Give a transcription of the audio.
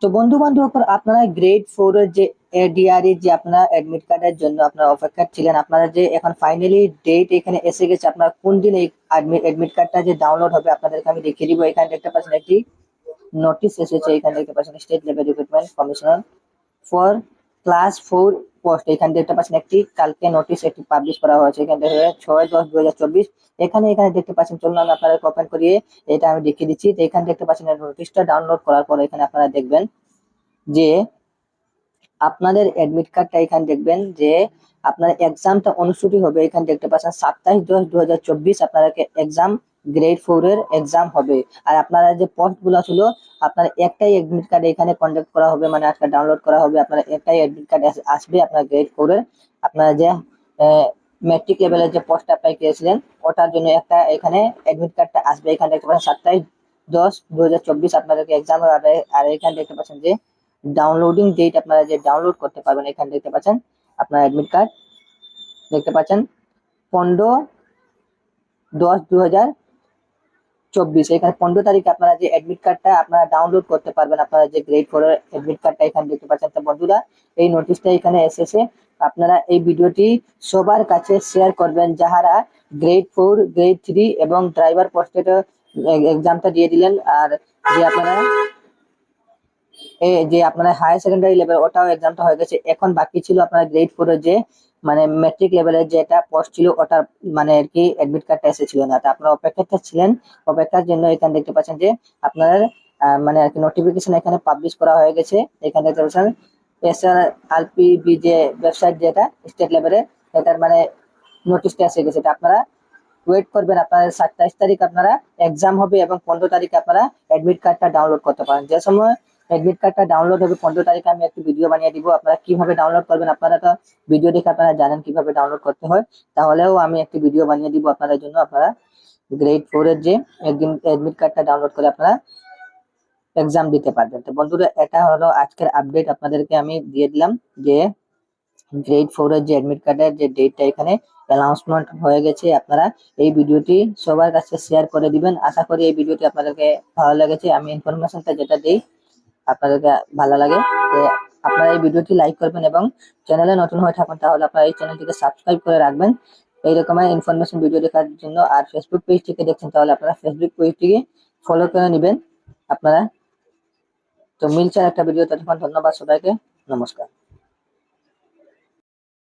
তো বন্ধু বান্ধব, আপনারা গ্রেড 4 এর যে এডিআর এর যে আপনার অ্যাডমিট কার্ডের জন্য আপনারা অপেক্ষা ছিলেন, আপনারা যে এখন ফাইনালি ডেট এখানে এসে গেছে। আপনারা কোন দিন এই অ্যাডমিট কার্ডটা যে ডাউনলোড হবে আপনাদেরকে আমি দেখিয়ে দিব। এখানে দেখতে পাচ্ছেন একটি নোটিশ এসেছে, এখানে দেখতে পাচ্ছেন state level recruitment commissioner for class 4 post. এখানে দেখতে পাচ্ছেন একটি কালকে নোটিশ একটি পাবলিশ করা হয়েছে, এখানে দেখা যায় 6/10/2024। এখানে দেখতে পাচ্ছেন, চলুন আমি আপনাদের ওপেন করিয়ে এটা আমি দেখিয়ে দিচ্ছি। তো এখানে দেখতে পাচ্ছেন নোটিশটা ডাউনলোড করার পর এখানে আপনারা দেখবেন যে আপনাদের অ্যাডমিট কার্ডটা এখানে দেখবেন যে আপনার এক্সামটা অনুষ্ঠিত হবে। এখানে দেখতে পাচ্ছেন 27/10/2024 আপনাদেরকে এক্সাম গ্রেড 4 এর এক্সাম হবে। আর আপনারা যে পোস্ট গুলো ছিল, আপনার একটাই অ্যাডমিট কার্ড এখানে কন্ডাক্ট করা হবে, মানে আজকে ডাউনলোড করা হবে। আপনার একটাই অ্যাডমিট কার্ড আসবে আপনার গ্রেড 4 এর। আপনারা যে ম্যাট্রিক লেভেলের যে পোস্ট অ্যাপ্লাই করেছিলেন ওটার জন্য একটা এখানে অ্যাডমিট কার্ডটা আসবে। এখানে দেখতে পাচ্ছেন 27/10/2024 আপনাদেরকে এক্সাম হবে। আর এখানে দেখতে পাচ্ছেন যে ডাউনলোডিং ডেট, আপনারা যে ডাউনলোড করতে পারবেন। এখানে দেখতে পাচ্ছেন আপনার অ্যাডমিট কার্ড দেখতে পাচ্ছেন 15/10/2024। এখানে 15 তারিখে আপনারা যে অ্যাডমিট কার্ডটা আপনারা ডাউনলোড করতে পারবেন, আপনারা যে গ্রেড 4 এর অ্যাডমিট কার্ডটা এখানে দেখতে পাচ্ছেন। তো বন্ধুরা, এই নোটিশটা এখানে এসেছে। আপনারা এই ভিডিওটি সবার কাছে শেয়ার করবেন যাহারা গ্রেড 4, গ্রেড 3 এবং ড্রাইভার পোস্টের এক্সামটা দিয়ে দিলেন। আর যে আপনারা যে আপনার হায়ার সেকেন্ডারি লেভেল ওটাও এক্সামটা হয়ে গেছে। এখন বাকি ছিল আপনার গ্রেড 4 এর যে মানে ম্যাট্রিক লেভেলের যেটা পোস্ট ছিল ওটার মানে আর কি অ্যাডমিট কার্ডটা এসেছিল না। তো আপনারা অপেক্ষাতে ছিলেন, অপেক্ষার জন্য এখানে দেখতে পাচ্ছেন যে আপনার মানে আর কি নোটিফিকেশন এখানে পাবলিশ করা হয়ে গেছে। এখানে দেখতে পাচ্ছেন SRRPB যে ওয়েবসাইট যেটা স্টেট লেভেলের, এটার মানে নোটিশটা এসে গেছে। এটা আপনারা ওয়েট করবেন। আপনার 27 তারিখ আপনারা এক্সাম হবে এবং 15 তারিখে আপনারা অ্যাডমিট কার্ডটা ডাউনলোড করতে পারেন। যে সময় অ্যাডমিট কার্ডটা ডাউনলোড হবে 15 তারিখে আমি একটি ভিডিও বানিয়ে দিব। আপনারা কিভাবে ডাউনলোড করবেন আপনারা তো ভিডিও দেখে আপনারা জানেন কিভাবে ডাউনলোড করতে হয়, তাহলেও আমি একটি ভিডিও বানিয়ে দিব আপনাদের জন্য। আপনারা গ্রেড 4 এর যে একদিন অ্যাডমিট কার্ডটা ডাউনলোড করে আপনারা এক্সাম দিতে পারবেন। তো বন্ধুরা, এটা হলো আজকের আপডেট, আপনাদেরকে আমি দিয়ে দিলাম যে গ্রেড 4 এর যে অ্যাডমিট কার্ডের যে ডেটটা এখানে অ্যানাউন্সমেন্ট হয়ে গেছে। আপনারা এই ভিডিওটি সবার কাছে শেয়ার করে দিবেন। আশা করি এই ভিডিওটি আপনাদেরকে ভালো লেগেছে। আমি ইনফরমেশনটা যেটা দেই আপনাদেরকে ভালো লাগে। তো আপনারা এই ভিডিওটি লাইক করবেন এবং চ্যানেলে নতুন হয়ে থাকুন তাহলে আপনারা এই চ্যানেলটিকে সাবস্ক্রাইব করে রাখবেন এই রকমের ইনফরমেশন ভিডিও দেখার জন্য। আর ফেসবুক পেজ থেকে দেখছেন তাহলে আপনারা ফেসবুক পেজটিকে ফলো করে নেবেন আপনারা। তো মিলছে একটা ভিডিও, ততক্ষণ ধন্যবাদ সবাইকে, নমস্কার।